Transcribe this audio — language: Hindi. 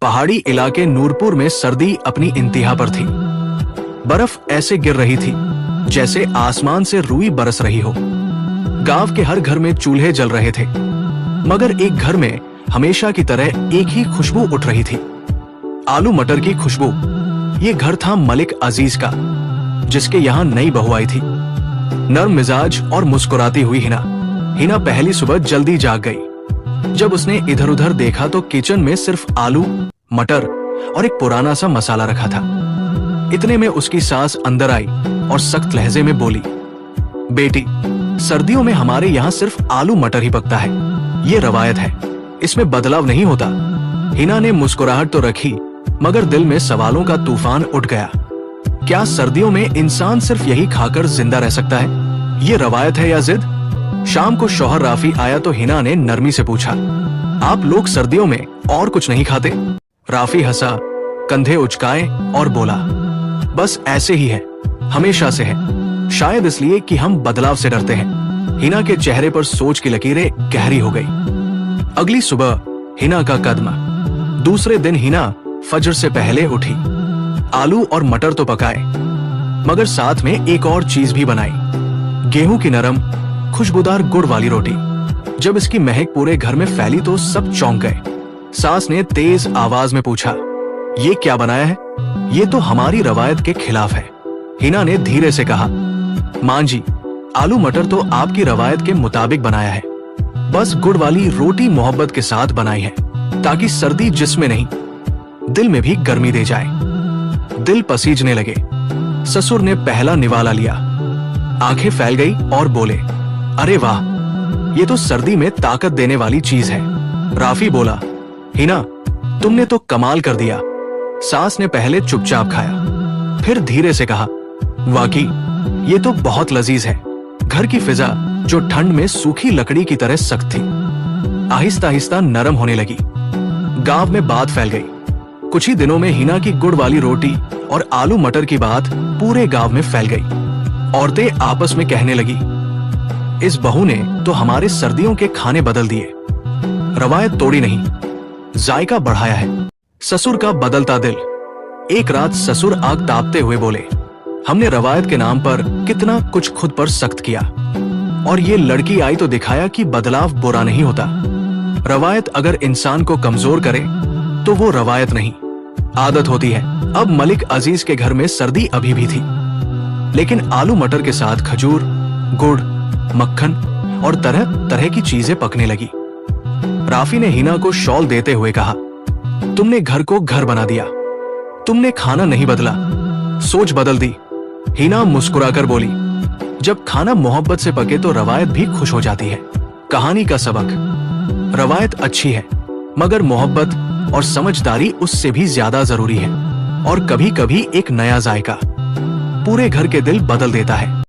पहाड़ी इलाके नूरपुर में सर्दी अपनी इंतहा पर थी। बर्फ ऐसे गिर रही थी जैसे आसमान से रुई बरस रही हो। गांव के हर घर में चूल्हे जल रहे थे, मगर एक घर में हमेशा की तरह एक ही खुशबू उठ रही थी, आलू मटर की खुशबू। ये घर था मलिक अजीज का, जिसके यहाँ नई बहू आई थी, नर्म मिजाज और मुस्कुराती हुई हिना पहली सुबह जल्दी जाग गई। जब उसने इधर उधर देखा तो किचन में सिर्फ आलू, मटर और एक पुराना सा मसाला रखा था। इतने में उसकी सास अंदर आई और सख्त लहजे में बोली, बेटी, सर्दियों में हमारे यहाँ सिर्फ आलू मटर ही पकता है। ये रवायत है, इसमें बदलाव नहीं होता। हिना ने मुस्कुराहट तो रखी, मगर दिल में सवालों का तूफान उठ गया। क्या सर्दियों में इंसान सिर्फ यही खाकर जिंदा रह सकता है? ये रवायत है या जिद? शाम को शौहर राफी आया तो हिना ने नरमी से पूछा, आप लोग सर्दियों में और कुछ नहीं खाते? राफी हंसा, कंधे उचकाए और बोला, बस ऐसे ही है, हमेशा से है, शायद इसलिए कि हम बदलाव से डरते हैं। हिना के चेहरे पर सोच की लकीरें गहरी हो गई। अगली सुबह हिना का कदम। दूसरे दिन हिना फजर से पहले उठी। आलू और मटर तो पकाए, मगर साथ में एक और चीज भी बनाई, गेहूं की नरम खुशबूदार गुड़ वाली रोटी। जब इसकी महक पूरे घर में फैली तो सब चौंक गए। सास ने तेज आवाज में पूछा, ये क्या बनाया है? ये तो हमारी रवायत के खिलाफ है। हिना ने धीरे से कहा, मां जी, आलू मटर तो आपकी रवायत के मुताबिक बनाया है, बस गुड़ वाली रोटी मोहब्बत के साथ बनाई है, ताकि सर्दी जिस्म नहीं दिल में भी गर्मी दे जाए। दिल पसीजने लगे। ससुर ने पहला निवाला लिया, आंखें फैल गई और बोले, अरे वाह, ये तो सर्दी में ताकत देने वाली चीज है। राफी बोला, हिना, तुमने तो कमाल कर दिया। सास ने पहले चुपचाप खाया, फिर धीरे से कहा, वाकई ये तो बहुत लजीज है। घर की फिजा जो ठंड में सूखी लकड़ी की तरह सख्त थी, आहिस्ता आहिस्ता नरम होने लगी। गांव में बात फैल गई। कुछ ही दिनों में हिना की गुड़ वाली रोटी और आलू मटर की बात पूरे गांव में फैल गई। औरतें आपस में कहने लगी, इस बहू ने तो हमारे सर्दियों के खाने बदल दिए, रवायत तोड़ी नहीं, जायका बढ़ाया है। ससुर का बदलता दिल। एक रात ससुर आग तापते हुए बोले, हमने रवायत के नाम पर कितना कुछ खुद पर सख्त किया, और ये लड़की आई तो दिखाया कि बदलाव बुरा नहीं होता। रवायत अगर इंसान को कमजोर करे तो वो रवायत नहीं, आदत होती है। अब मलिक अजीज के घर में सर्दी अभी भी थी, लेकिन आलू मटर के साथ खजूर, गुड़, मक्खन और तरह तरह की चीजें पकने लगी। राफी ने हिना को शॉल देते हुए कहा, तुमने घर को घर बना दिया, तुमने खाना नहीं बदला, सोच बदल दी। हिना मुस्कुराकर बोली, जब खाना मोहब्बत से पके तो रवायत भी खुश हो जाती है। कहानी का सबक, रवायत अच्छी है, मगर मोहब्बत और समझदारी उससे भी ज्यादा जरूरी है। और कभी कभी एक नया जायका पूरे घर के दिल बदल देता है।